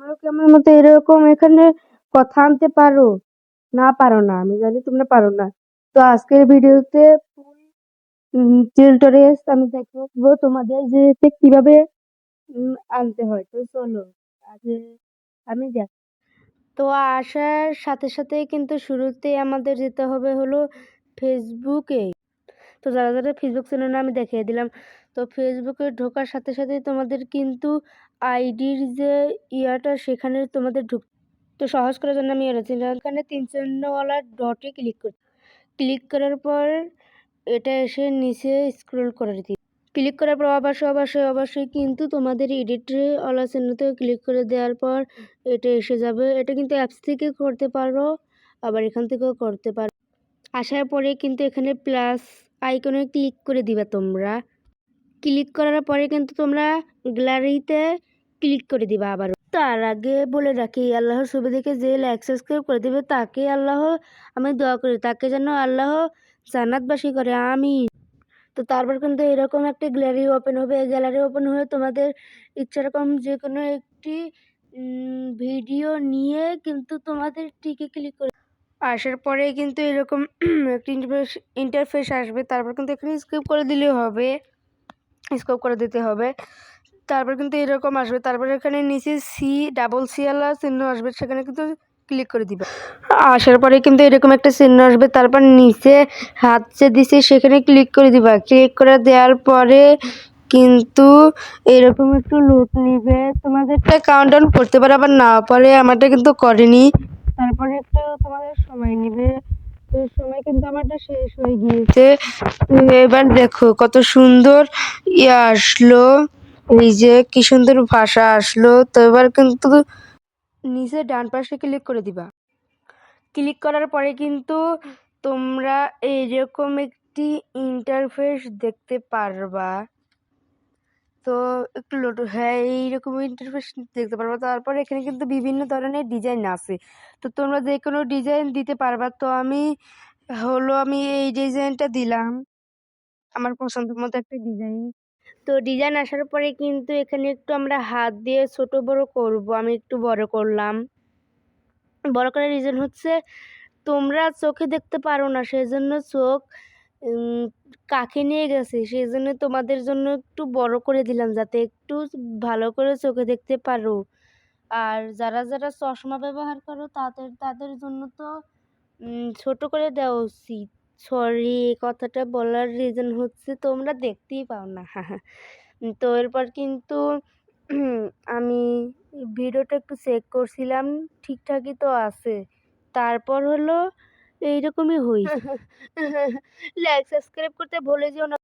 তোমরাও কি আমার মতো এরকম এখানে কথা আনতে পারো? না পারো না, আমি জানি তোমরা পারো না। তো আজকের ভিডিওতে ফুল টিউটোরিয়ালস আমি দেখাবো তোমাদের যে কিভাবে আনতে হয়। তো চলো আগে আমি দেখ। তো আসার সাথে সাথেই কিন্তু শুরুতেই আমাদের যেতে হবে হলো ফেসবুকে। তো যারা যারা ফেসবুক চেনে না আমি দেখিয়ে দিলাম। তো ফেসবুকে ঢোকার সাথে সাথেই তোমাদের কিন্তু আইডির যে ইয়াটা সেখানে তোমাদের তো সহজ করার জন্য আমি এখানে 3 চিহ্নওয়ালা ডটে ক্লিক করার পর এটা এসে নিচে স্ক্রল করে দিই। ক্লিক করার পর অবশ্যই কিন্তু তোমাদের এডিট ওয়ালা চিহ্নতে ক্লিক করে দেওয়ার পর এটা এসে যাবে। এটা কিন্তু অ্যাপস থেকে করতে পারো, আবার এখান থেকেও করতে পারো। আসার পরে কিন্তু এখানে প্লাস আইকনে ক্লিক করে দিবা তোমরা। ক্লিক করার পরে কিন্তু তোমরা গ্যালারিতে ক্লিক করে দিবা আবার। তার আগে বলে রাখি, আল্লাহর ছবি দেখে যে লাইক সাবস্ক্রাইব করে দেবে তাকে আল্লাহ আমি দোয়া করি, তাকে যেন আল্লাহ জান্নাতবাসী করে, আমি। তো তারপর কিন্তু এরকম একটা গ্যালারি ওপেন হবে। গ্যালারি ওপেন হয়ে তোমাদের ইচ্ছা রকম যে কোনো একটি ভিডিও নিয়ে কিন্তু তোমাদের টিকে ক্লিক করে আসার পরে কিন্তু এরকম একটা ইন্টারফেস আসবে। তারপর কিন্তু এখানে স্কিপ করে দিলেও হবে, স্কিপ করে দিতে হবে। তারপর কিন্তু এরকম আসবে। তারপর এখানে নিচে সি আলা চিহ্ন আসবে, সেখানে কিন্তু ক্লিক করে দিবে। আসার পরে কিন্তু এরকম একটা চিহ্ন আসবে। তারপর নিচে হাত যে দিছে সেখানে ক্লিক করে দিবা। ক্লিক করে দেওয়ার পরে কিন্তু এরকম একটু লোড নিবে। তোমাদেরটা কাউন্টডাউন করতে পারে আবার না পারে, আমারটা কিন্তু করেনি। তারপরে একটু তোমাদের সময় নিবে। তো সময় কিন্তু আমারটা শেষ হয়ে গিয়েছে। এবার দেখো কত সুন্দর আসলো, এই যে কি সুন্দর ভাষা আসলো। তো এবার কিন্তু নিচে ডান পাশে ক্লিক করে দিবা। ক্লিক করার পরে কিন্তু তোমরা এইরকম একটি ইন্টারফেস দেখতে পারবা। তো একটু লোড, হ্যাঁ এইরকম ইন্টারফেস দেখতে পারবা। তারপর এখানে কিন্তু বিভিন্ন ধরনের ডিজাইন আছে, তো তোমরা যে কোনো ডিজাইন দিতে পারবা। তো আমি এই ডিজাইনটা দিলাম, আমার পছন্দ মতো একটা ডিজাইন। তো ডিজাইন আসার পরে কিন্তু এখানে একটু আমরা হাত দিয়ে ছোট বড় করব। আমি একটু বড় করলাম। বড় করার রিজন হচ্ছে তোমরা চোখে দেখতে পারো না, সেজন্য চোখ কাকে নিয়ে গেছে, সেই জন্য তোমাদের জন্য একটু বড় করে দিলাম যাতে একটু ভালো করে চোখে দেখতে পারো। আর যারা যারা চশমা ব্যবহার করো তাদের জন্য তো ছোট করে দেওয়া উচিত। সরি, কথাটা বলার রিজন হচ্ছে তোমরা দেখতেই পাও না। তো এরপর কিন্তু আমি ভিডিওটা একটু চেক করছিলাম, ঠিকঠাকই তো আছে। তারপর হলো এইরকমই হয়েছে। লাইক সাবস্ক্রাইব করতে ভুলে যেও না।